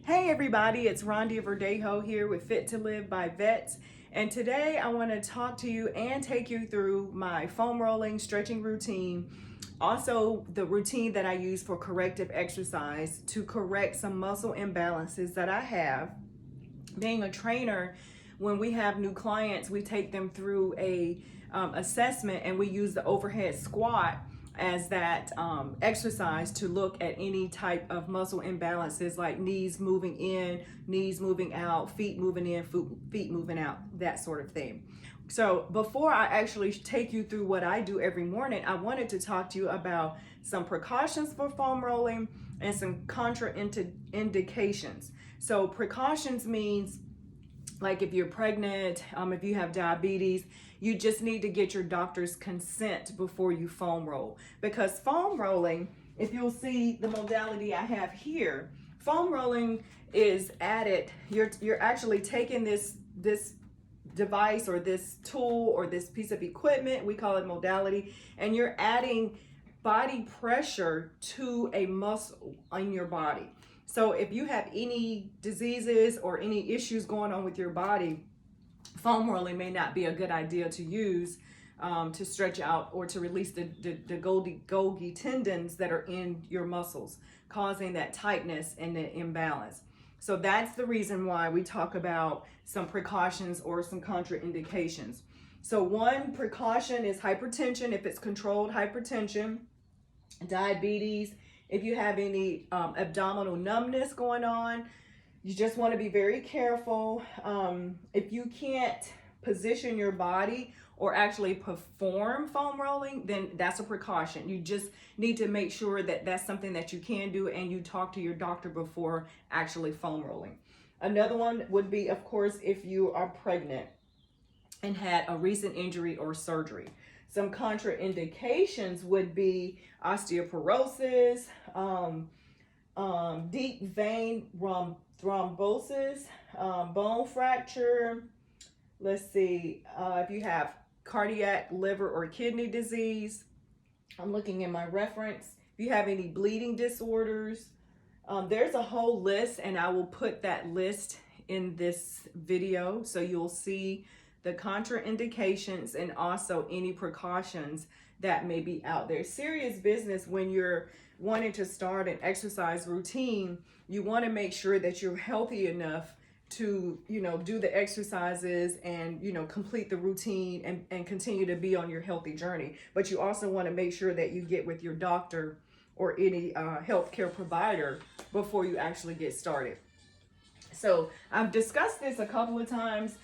Hey everybody, it's Rhonda Verdejo here with Fit to Live by Vets. And today I want to talk to you and take you through my foam rolling stretching routine. Also the routine that I use for corrective exercise to correct some muscle imbalances that I have. Being a trainer, when we have new clients, we take them through a assessment, and we use the overhead squat as that exercise to look at any type of muscle imbalances, like knees moving in, knees moving out, feet moving in, feet moving out, that sort of thing. So before I actually take you through what I do every morning, I wanted to talk to you about some precautions for foam rolling and some contraindications. So precautions means, like if you're pregnant, if you have diabetes, you just need to get your doctor's consent before you foam roll. Because foam rolling, if you'll see the modality I have here, foam rolling is added, you're actually taking this device or this tool or this piece of equipment, we call it modality, and you're adding body pressure to a muscle in your body. So if you have any diseases or any issues going on with your body, foam rolling may not be a good idea to use to stretch out or to release the Golgi tendons that are in your muscles, causing that tightness and the imbalance. So that's the reason why we talk about some precautions or some contraindications. So one precaution is hypertension, if it's controlled hypertension, diabetes, if you have any abdominal numbness going on, you just want to be very careful. If you can't position your body or actually perform foam rolling, then that's a precaution. You just need to make sure that that's something that you can do, and you talk to your doctor before actually foam rolling. Another one would be, of course, if you are pregnant and had a recent injury or surgery. Some contraindications would be osteoporosis, deep vein thrombosis, bone fracture. Let's see, if you have cardiac, liver, or kidney disease. I'm looking in my reference. If you have any bleeding disorders, there's a whole list, and I will put that list in this video so you'll see the contraindications and also any precautions that may be out there. Serious business when you're wanting to start an exercise routine. You want to make sure that you're healthy enough to, do the exercises and, complete the routine and continue to be on your healthy journey. But you also want to make sure that you get with your doctor or any healthcare provider before you actually get started. So I've discussed this a couple of times.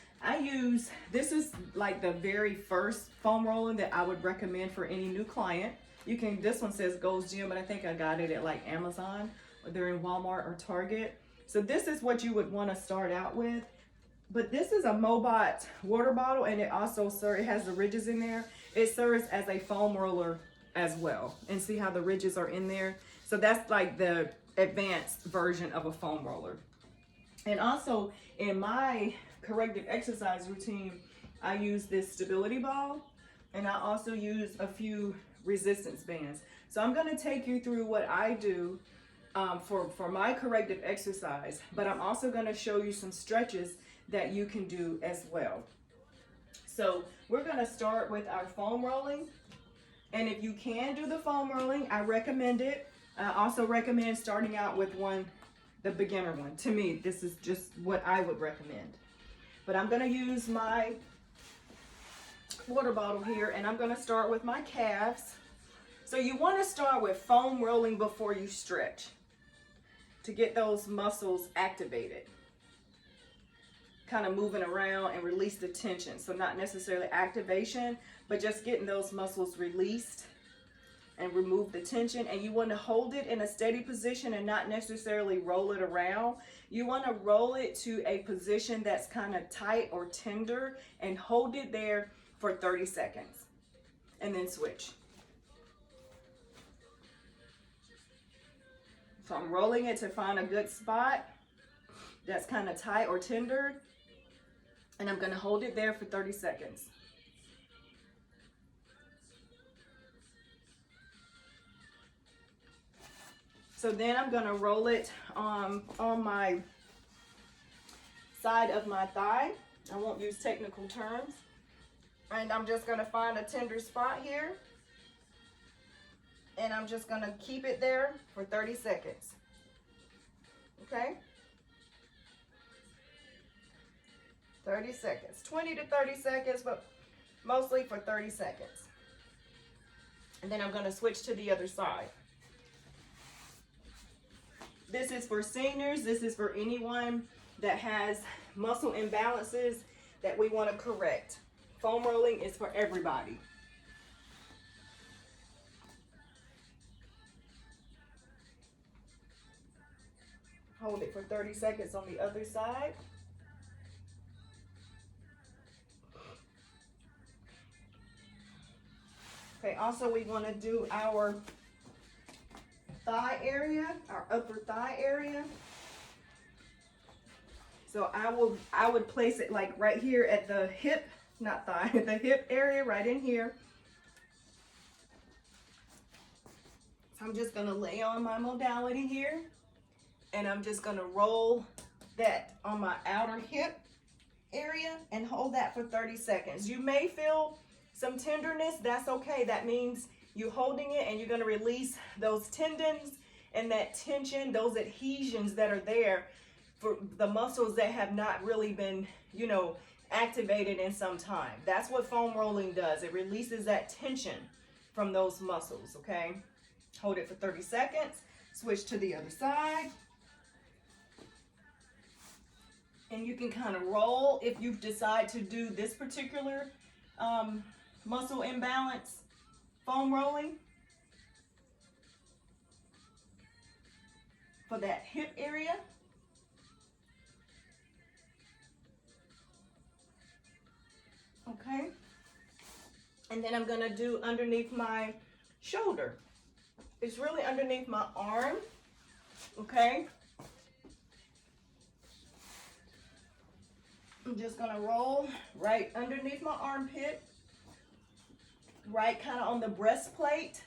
This is like the very first foam rolling that I would recommend for any new client. This one says Gold's Gym, but I think I got it at like Amazon, or they're in Walmart or Target. So this is what you would want to start out with. But this is a Mobot water bottle, and it also, it has the ridges in there. It serves as a foam roller as well. And see how the ridges are in there? So that's like the advanced version of a foam roller. And also in my corrective exercise routine, I use this stability ball, and I also use a few resistance bands. So I'm going to take you through what I do for my corrective exercise, but I'm also going to show you some stretches that you can do as well. So we're going to start with our foam rolling, and if you can do the foam rolling, I recommend it. I also recommend starting out with the beginner one. To me, this is just what I would recommend. But I'm going to use my water bottle here, and I'm going to start with my calves. So you want to start with foam rolling before you stretch to get those muscles activated, kind of moving around and release the tension. So not necessarily activation, but just getting those muscles released and remove the tension. And you want to hold it in a steady position and not necessarily roll it around. You want to roll it to a position that's kind of tight or tender and hold it there for 30 seconds and then switch. So I'm rolling it to find a good spot that's kind of tight or tender, and I'm going to hold it there for 30 seconds. So then I'm gonna roll it on my side of my thigh. I won't use technical terms. And I'm just gonna find a tender spot here. And I'm just gonna keep it there for 30 seconds. Okay? 30 seconds, 20 to 30 seconds, but mostly for 30 seconds. And then I'm gonna switch to the other side. This is for seniors. This is for anyone that has muscle imbalances that we wanna correct. Foam rolling is for everybody. Hold it for 30 seconds on the other side. Okay, also we want to do our thigh area, our upper thigh area. So I would place it like right here at the hip, not thigh, the hip area right in here. So I'm just going to lay on my modality here. And I'm just gonna roll that on my outer hip area and hold that for 30 seconds. You may feel some tenderness, that's okay. That means you're holding it and you're gonna release those tendons and that tension, those adhesions that are there for the muscles that have not really been, you know, activated in some time. That's what foam rolling does. It releases that tension from those muscles, okay? Hold it for 30 seconds, switch to the other side. And you can kind of roll if you decide to do this particular muscle imbalance foam rolling for that hip area. Okay. And then I'm going to do underneath my shoulder. It's really underneath my arm. Okay. I'm just gonna roll right underneath my armpit, right kind of on the breastplate,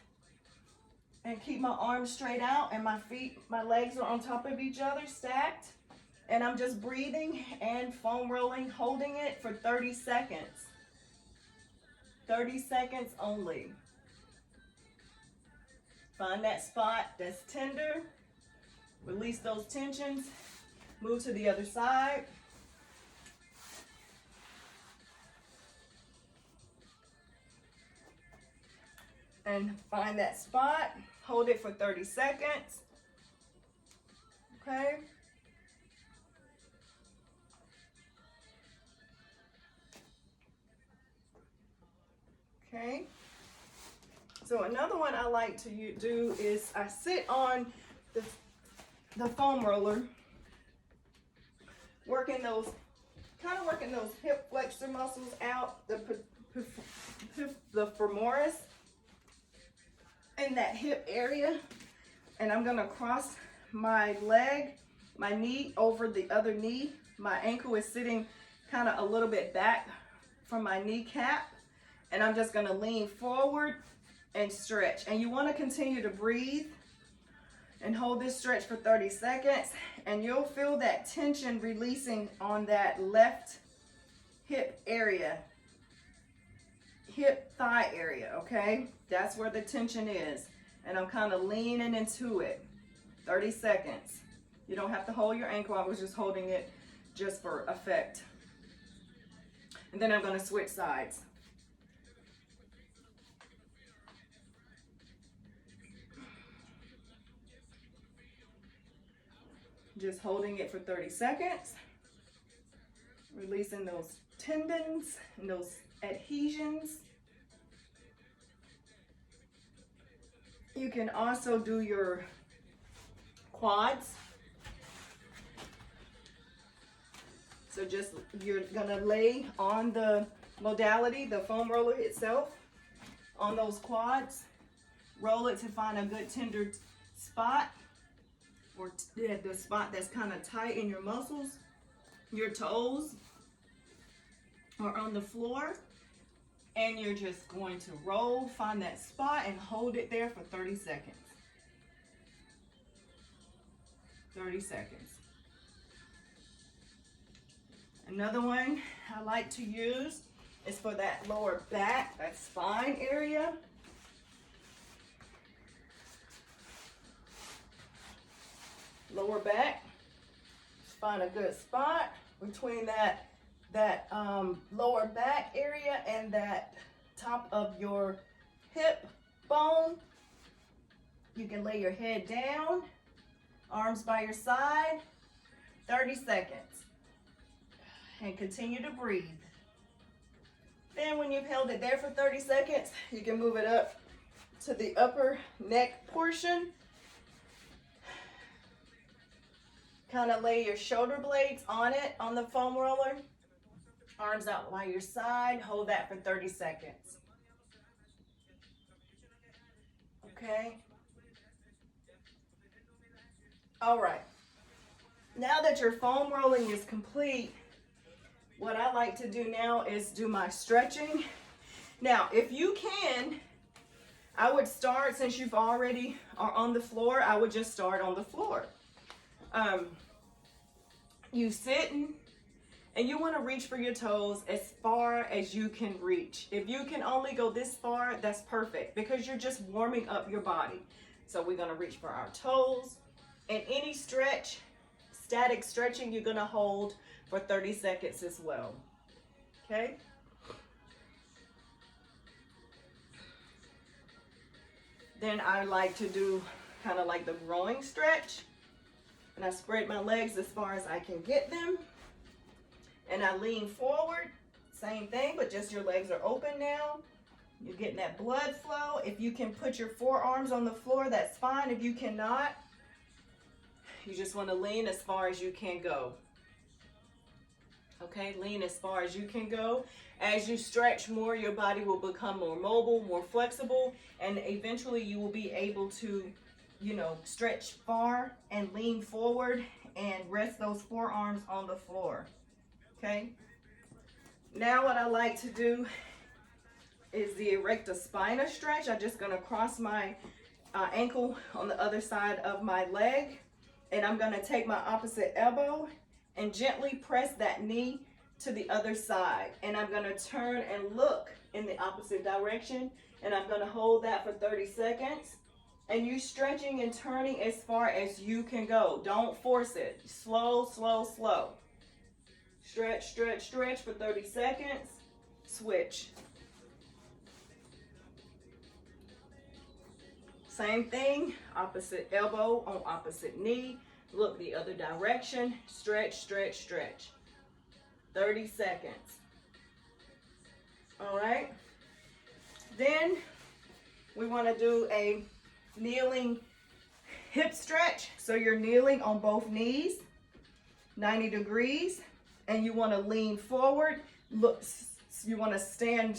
and keep my arms straight out and my feet, my legs are on top of each other, stacked. And I'm just breathing and foam rolling, holding it for 30 seconds. 30 seconds only. Find that spot that's tender, release those tensions, move to the other side. And find that spot, hold it for 30 seconds, okay? Okay, so another one I like to do is I sit on the foam roller, working those hip flexor muscles out, the femoris, in that hip area, and I'm gonna cross my leg, my knee over the other knee. My ankle is sitting kind of a little bit back from my kneecap, and I'm just gonna lean forward and stretch. And you wanna continue to breathe and hold this stretch for 30 seconds, and you'll feel that tension releasing on that left hip area. Hip thigh area, okay? That's where the tension is. And I'm kind of leaning into it. 30 seconds. You don't have to hold your ankle. I was just holding it just for effect. And then I'm going to switch sides. Just holding it for 30 seconds. Releasing those tendons and those adhesions. You can also do your quads. So just, you're gonna lay on the modality, the foam roller itself, on those quads. Roll it to find a good tender spot, or the spot that's kind of tight in your muscles. Your toes are on the floor. And you're just going to roll, find that spot, and hold it there for 30 seconds. 30 seconds. Another one I like to use is for that lower back, that spine area. Lower back. Just find a good spot between that lower back area and that top of your hip bone. You can lay your head down, arms by your side, 30 seconds. And continue to breathe. Then when you've held it there for 30 seconds, you can move it up to the upper neck portion. Kind of lay your shoulder blades on it, on the foam roller. Arms out by your side, hold that for 30 seconds. Okay. All right. Now that your foam rolling is complete, what I like to do now is do my stretching. Now, if you can, I would start, since you've already are on the floor, I would just start on the floor. You sitting, and you want to reach for your toes as far as you can reach. If you can only go this far, that's perfect, because you're just warming up your body. So we're going to reach for our toes. And any stretch, static stretching, you're going to hold for 30 seconds as well. Okay? Then I like to do kind of like the growing stretch. And I spread my legs as far as I can get them. And I lean forward. Same thing, but just your legs are open now. You're getting that blood flow. If you can put your forearms on the floor, that's fine. If you cannot, you just want to lean as far as you can go. Okay, lean as far as you can go. As you stretch more, your body will become more mobile, more flexible, and eventually you will be able to, stretch far and lean forward and rest those forearms on the floor. Okay. Now what I like to do is the Erector Spinae stretch. I'm just going to cross my ankle on the other side of my leg, and I'm going to take my opposite elbow and gently press that knee to the other side. And I'm going to turn and look in the opposite direction, and I'm going to hold that for 30 seconds. And you stretching and turning as far as you can go. Don't force it. Slow, slow, slow. Stretch, stretch, stretch for 30 seconds. Switch. Same thing, opposite elbow on opposite knee. Look the other direction. Stretch, stretch, stretch. 30 seconds. All right. Then we want to do a kneeling hip stretch. So you're kneeling on both knees, 90 degrees, and you want to lean forward. Look, you want to stand,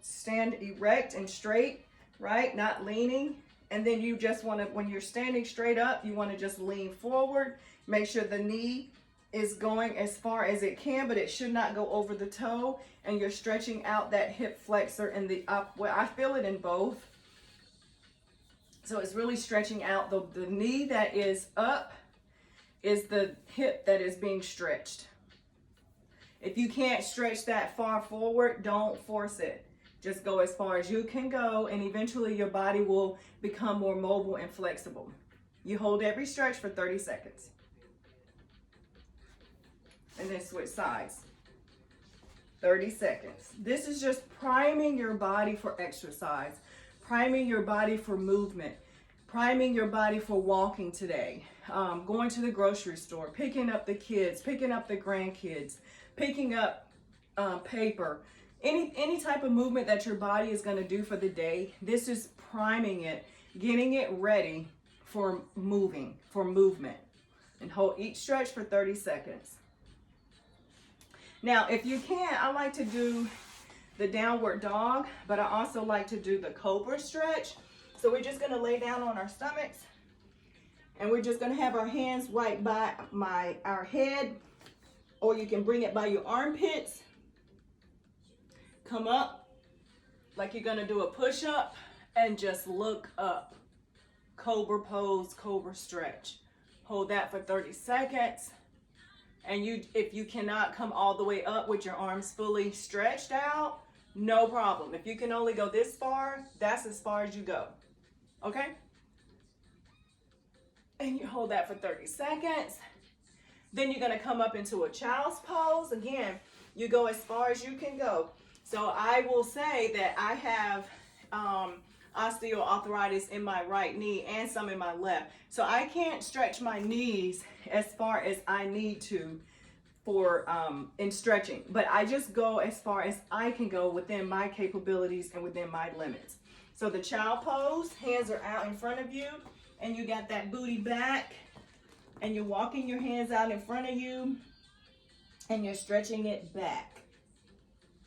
stand erect and straight, right? Not leaning. And then you just want to, when you're standing straight up, you want to just lean forward. Make sure the knee is going as far as it can, but it should not go over the toe. And you're stretching out that hip flexor in the up. Well, I feel it in both. So it's really stretching out. The knee that is up is the hip that is being stretched. If you can't stretch that far forward, don't force it. Just go as far as you can go, and eventually your body will become more mobile and flexible. You hold every stretch for 30 seconds. And then switch sides. 30 seconds. This is just priming your body for exercise, priming your body for movement, priming your body for walking today, going to the grocery store, picking up the kids, picking up the grandkids, picking up paper. Any type of movement that your body is going to do for the day, this is priming it, getting it ready for movement. And hold each stretch for 30 seconds. Now, if you can, I like to do the downward dog, but I also like to do the cobra stretch. So we're just going to lay down on our stomachs, and we're just going to have our hands right by our head, or you can bring it by your armpits. Come up like you're going to do a push-up and just look up. Cobra pose, cobra stretch. Hold that for 30 seconds. And if you cannot come all the way up with your arms fully stretched out, no problem. If you can only go this far, that's as far as you go. Okay? And you hold that for 30 seconds. Then you're going to come up into a child's pose. Again, you go as far as you can go. So I will say that I have osteoarthritis in my right knee and some in my left. So I can't stretch my knees as far as I need to for in stretching. But I just go as far as I can go within my capabilities and within my limits. So the child pose, hands are out in front of you, and you got that booty back, and you're walking your hands out in front of you, and you're stretching it back.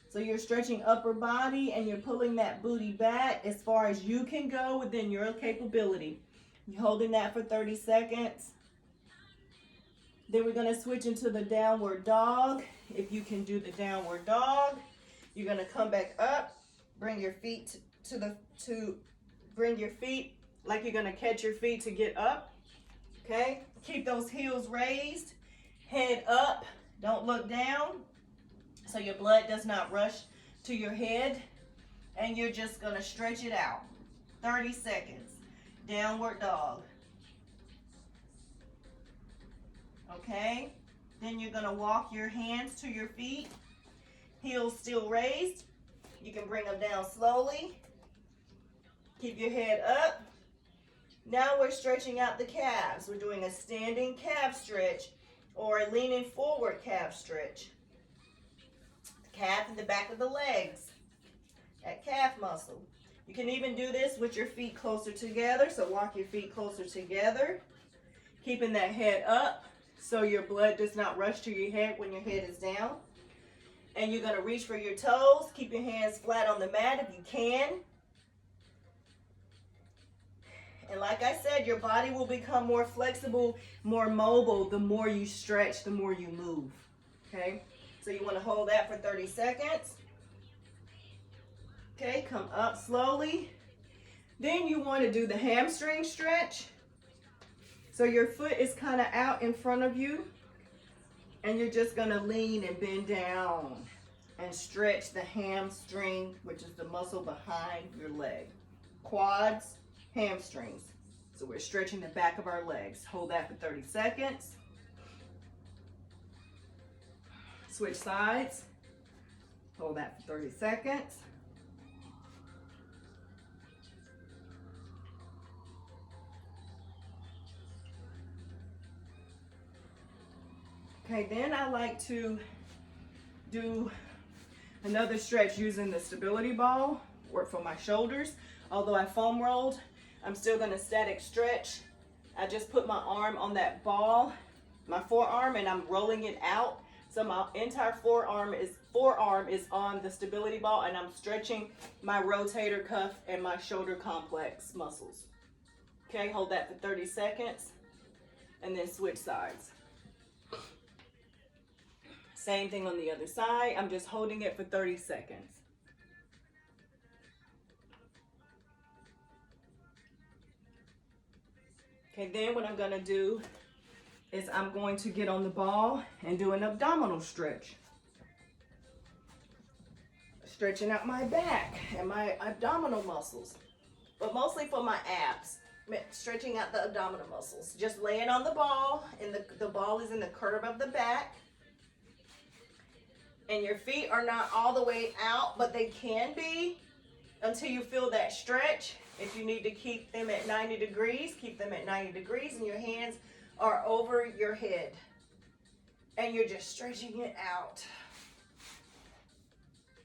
So you're stretching upper body, and you're pulling that booty back as far as you can go within your capability. You're holding that for 30 seconds. Then we're going to switch into the downward dog. If you can do the downward dog, you're going to come back up, bring your feet bring your feet like you're going to catch your feet to get up. Okay? Keep those heels raised, head up, don't look down so your blood does not rush to your head, and you're just going to stretch it out. 30 seconds. Downward dog. Okay? Then you're going to walk your hands to your feet, heels still raised. You can bring them down slowly. Keep your head up. Now we're stretching out the calves. We're doing a standing calf stretch or a leaning forward calf stretch. The calf in the back of the legs, that calf muscle. You can even do this with your feet closer together. So walk your feet closer together, keeping that head up so your blood does not rush to your head when your head is down. And you're going to reach for your toes. Keep your hands flat on the mat if you can. And like I said, your body will become more flexible, more mobile, the more you stretch, the more you move. Okay? So you want to hold that for 30 seconds. Okay, come up slowly. Then you want to do the hamstring stretch. So your foot is kind of out in front of you, and you're just going to lean and bend down and stretch the hamstring, which is the muscle behind your leg. Quads, hamstrings. So we're stretching the back of our legs. Hold that for 30 seconds. Switch sides. Hold that for 30 seconds. Okay, then I like to do another stretch using the stability ball, work for my shoulders. Although I foam rolled, I'm still going to static stretch. I just put my arm on that ball, my forearm, and I'm rolling it out. So my entire forearm is on the stability ball, and I'm stretching my rotator cuff and my shoulder complex muscles. Okay, hold that for 30 seconds, and then switch sides. Same thing on the other side. I'm just holding it for 30 seconds. Okay, then what I'm going to do is I'm going to get on the ball and do an abdominal stretch. Stretching out my back and my abdominal muscles, but mostly for my abs. Stretching out the abdominal muscles. Just laying on the ball, and the ball is in the curve of the back. And your feet are not all the way out, but they can be until you feel that stretch. If you need to keep them at 90 degrees, keep them at 90 degrees, and your hands are over your head. And you're just stretching it out.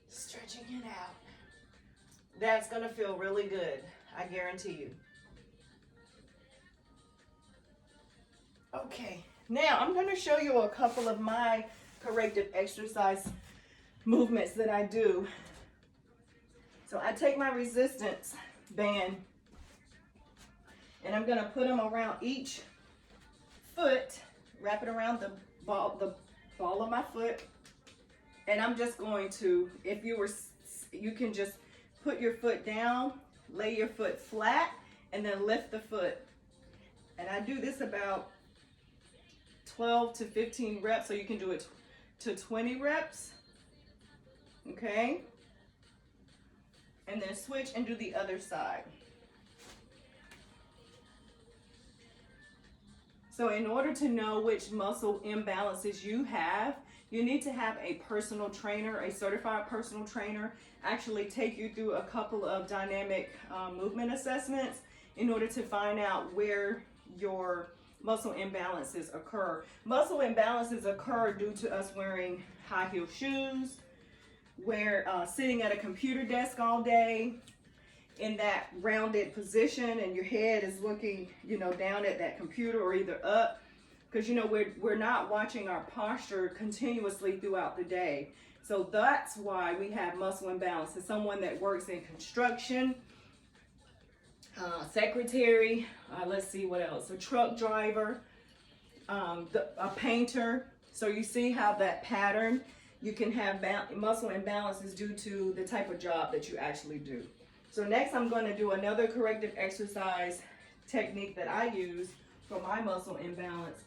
Stretching it out. That's going to feel really good, I guarantee you. Okay, now I'm going to show you a couple of my corrective exercise movements that I do. So I take my resistance band, and I'm going to put them around each foot, wrap it around the ball of my foot, and I'm just going to, you can just put your foot down, lay your foot flat, and then lift the foot. And I do this about 12 to 15 reps, so you can do it to 20 reps. Okay? And then switch and do the other side. So in order to know which muscle imbalances you have, you need to have a personal trainer, a certified personal trainer, actually take you through a couple of dynamic movement assessments in order to find out where your muscle imbalances occur. Muscle imbalances occur due to us wearing high heel shoes, sitting at a computer desk all day in that rounded position, and your head is looking, down at that computer or either up, because we're not watching our posture continuously throughout the day. So that's why we have muscle imbalances. Someone that works in construction, secretary, let's see what else, a truck driver, a painter. So you see how that pattern, you can have muscle imbalances due to the type of job that you actually do. So next I'm going to do another corrective exercise technique that I use for my muscle imbalance.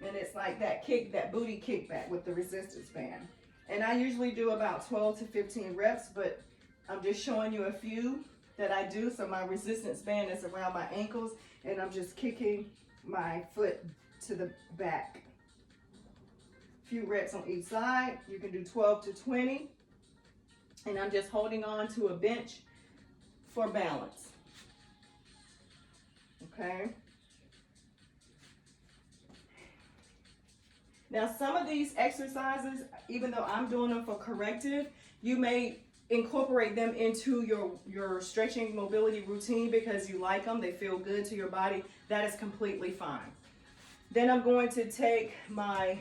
And it's like that booty kickback with the resistance band. And I usually do about 12 to 15 reps, but I'm just showing you a few that I do. So my resistance band is around my ankles, and I'm just kicking my foot to the back. Few reps on each side. You can do 12 to 20. And I'm just holding on to a bench for balance. Okay. Now some of these exercises, even though I'm doing them for corrective, you may incorporate them into your stretching mobility routine because you like them, they feel good to your body. That is completely fine. Then I'm going to take my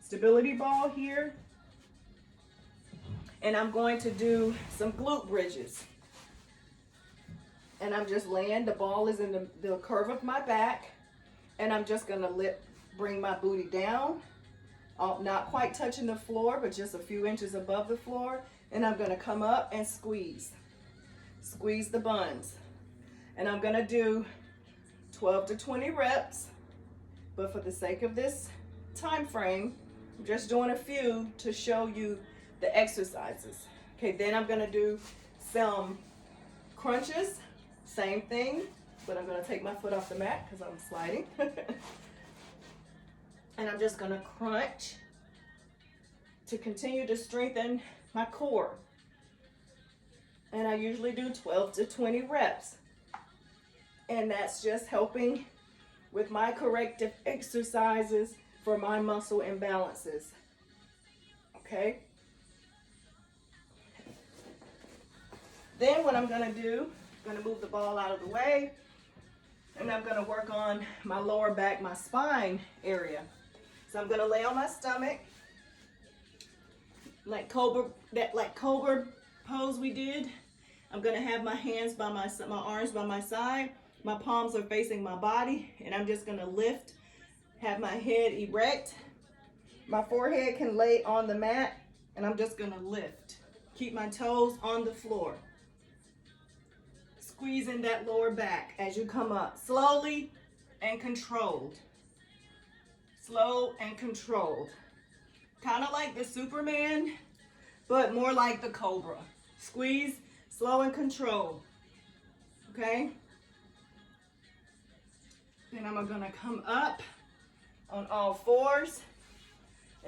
stability ball here, and I'm going to do some glute bridges. And I'm just laying, the ball is in the curve of my back, and I'm just gonna bring my booty down, not quite touching the floor, but just a few inches above the floor. And I'm gonna come up and squeeze the buns. And I'm gonna do 12 to 20 reps, but for the sake of this time frame, I'm just doing a few to show you the exercises. Okay, then I'm gonna do some crunches, same thing, but I'm gonna take my foot off the mat because I'm sliding. And I'm just gonna crunch to continue to strengthen my core. And I usually do 12 to 20 reps. And that's just helping with my corrective exercises for my muscle imbalances. Okay? Then what I'm gonna do, I'm gonna move the ball out of the way, and I'm gonna work on my lower back, my spine area. So I'm gonna lay on my stomach, like cobra pose we did. I'm gonna have my hands by my arms by my side. My palms are facing my body, and I'm just gonna lift, have my head erect. My forehead can lay on the mat, and I'm just gonna lift. Keep my toes on the floor. Squeezing that lower back as you come up, slowly and controlled. Slow and controlled. Kind of like the Superman, but more like the Cobra. Squeeze, slow and controlled. Okay? Then I'm gonna come up on all fours,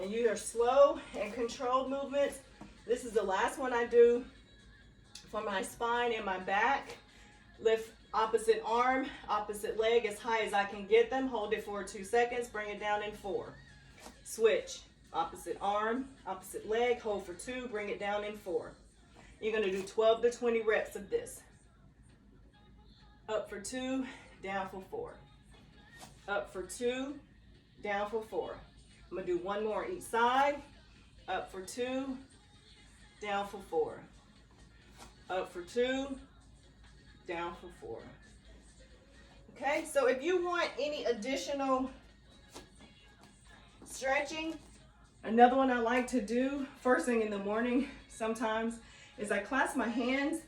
and you are slow and controlled movements. This is the last one I do for my spine and my back. Lift opposite arm, opposite leg as high as I can get them. Hold it for 2 seconds, bring it down in 4. Switch, opposite arm, opposite leg, hold for 2, bring it down in 4. You're gonna do 12 to 20 reps of this. Up for 2, down for 4. Up for 2, down for 4. I'm gonna do one more each side. Up for 2, down for 4. Up for 2, down for 4. Okay, so if you want any additional stretching, another one I like to do first thing in the morning sometimes is I clasp my hands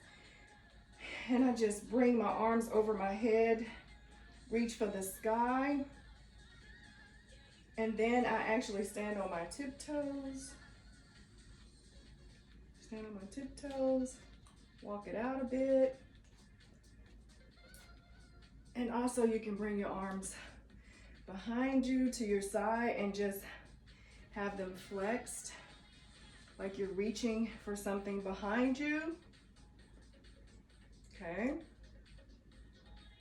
and I just bring my arms over my head, reach for the sky, And then I actually stand on my tiptoes. Stand on my tiptoes, walk it out a bit. And also you can bring your arms behind you to your side and just have them flexed, like you're reaching for something behind you. Okay.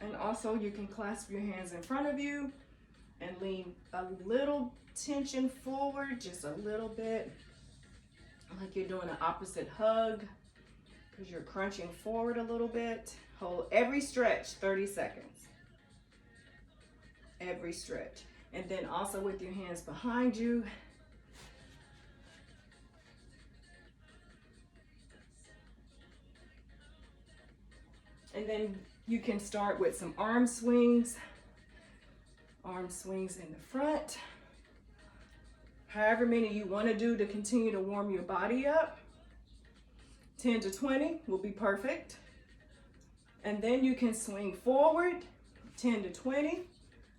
And also you can clasp your hands in front of you and lean a little tension forward, just a little bit, like you're doing an opposite hug, because you're crunching forward a little bit. Hold every stretch 30 seconds. Every stretch. And then also with your hands behind you. And then you can start with some arm swings. Arm swings in the front. However many you want to do to continue to warm your body up. 10 to 20 will be perfect. And then you can swing forward, 10 to 20,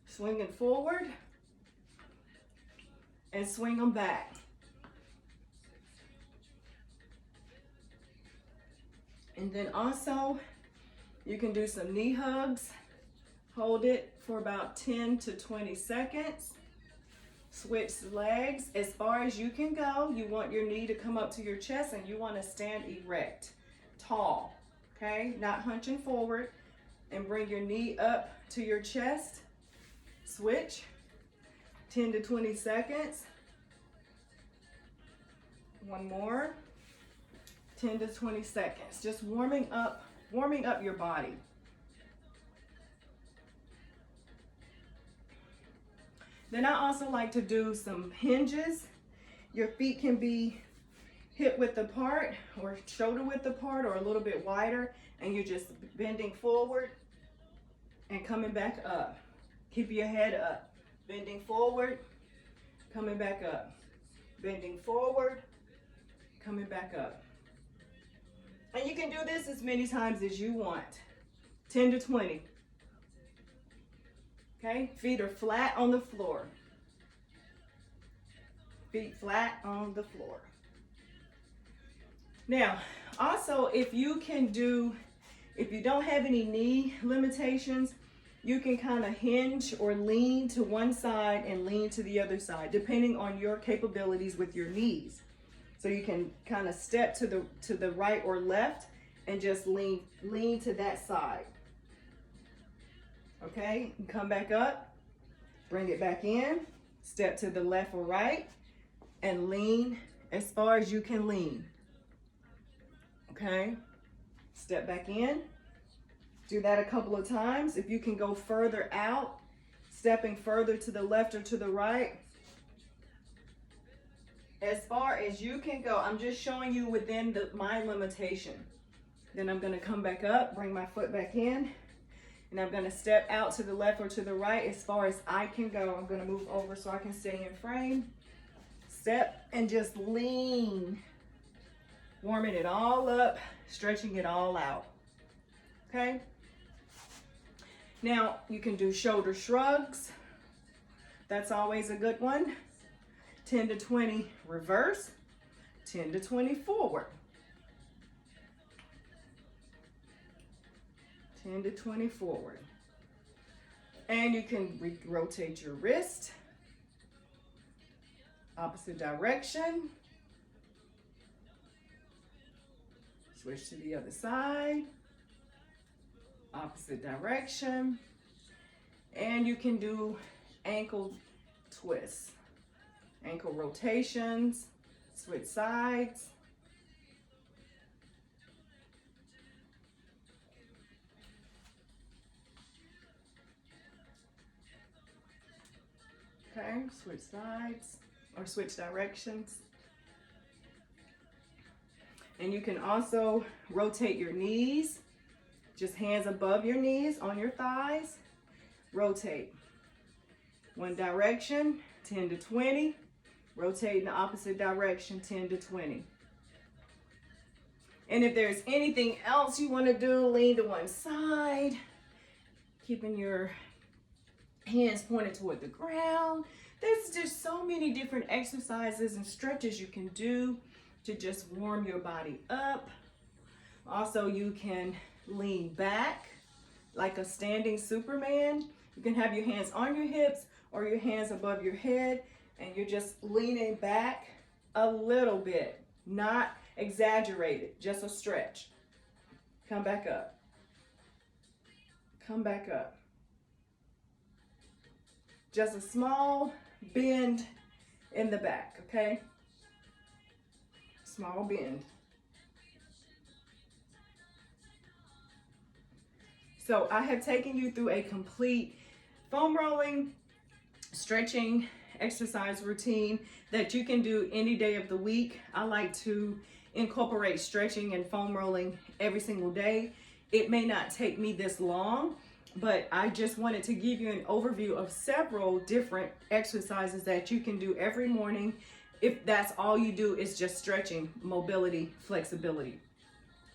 swinging forward, and swing them back. And then also, you can do some knee hugs. Hold it for about 10 to 20 seconds. Switch legs as far as you can go. You want your knee to come up to your chest and you want to stand erect, tall, okay? Not hunching forward. And bring your knee up to your chest. Switch, 10 to 20 seconds. One more, 10 to 20 seconds. Just warming up your body. Then I also like to do some hinges. Your feet can be hip width apart or shoulder width apart or a little bit wider, and you're just bending forward and coming back up. Keep your head up. Bending forward, coming back up. Bending forward, coming back up. And you can do this as many times as you want. 10 to 20. Okay, feet are flat on the floor. Feet flat on the floor. Now, also if you don't have any knee limitations, you can kind of hinge or lean to one side and lean to the other side, depending on your capabilities with your knees. So you can kind of step to the right or left and just lean to that side. Okay, and come back up, bring it back in, step to the left or right, and lean as far as you can lean. Okay, step back in. Do that a couple of times. If you can go further out, stepping further to the left or to the right, as far as you can go. I'm just showing you within my limitation. Then I'm going to come back up, bring my foot back in, and I'm going to step out to the left or to the right as far as I can go. I'm going to move over so I can stay in frame. Step and just lean. Warming it all up, stretching it all out. Okay? Now, you can do shoulder shrugs. That's always a good one. 10 to 20 reverse, 10 to 20 forward. 10 to 20 forward. And you can rotate your wrist, opposite direction. Switch to the other side, opposite direction. And you can do ankle twists, ankle rotations, switch sides. Okay, switch sides or switch directions. And you can also rotate your knees, just hands above your knees on your thighs. Rotate. One direction, 10 to 20. Rotate in the opposite direction, 10 to 20. And if there's anything else you want to do, lean to one side, keeping your hands pointed toward the ground. There's just so many different exercises and stretches you can do to just warm your body up. Also, you can lean back like a standing Superman. You can have your hands on your hips or your hands above your head, and you're just leaning back a little bit, not exaggerated, just a stretch. Come back up. Come back up. Just a small bend in the back, okay? Small bend. So I have taken you through a complete foam rolling, stretching exercise routine that you can do any day of the week. I like to incorporate stretching and foam rolling every single day. It may not take me this long, but I just wanted to give you an overview of several different exercises that you can do every morning if that's all you do is just stretching, mobility, flexibility.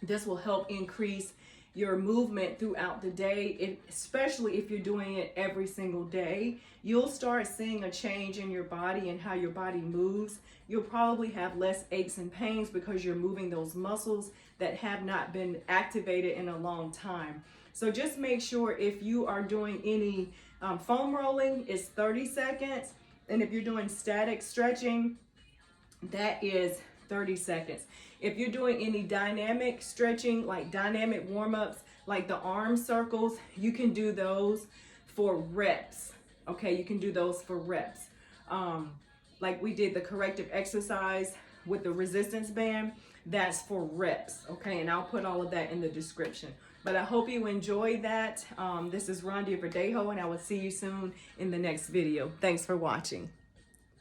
This will help increase your movement throughout the day, especially if you're doing it every single day. You'll start seeing a change in your body and how your body moves. You'll probably have less aches and pains because you're moving those muscles that have not been activated in a long time. So just make sure if you are doing any foam rolling, it's 30 seconds. And if you're doing static stretching, that is 30 seconds. If you're doing any dynamic stretching, like dynamic warm-ups, like the arm circles, you can do those for reps. Okay, you can do those for reps. Like we did the corrective exercise with the resistance band, that's for reps. Okay, and I'll put all of that in the description. But I hope you enjoyed that. This is Rhonda Verdejo, and I will see you soon in the next video. Thanks for watching.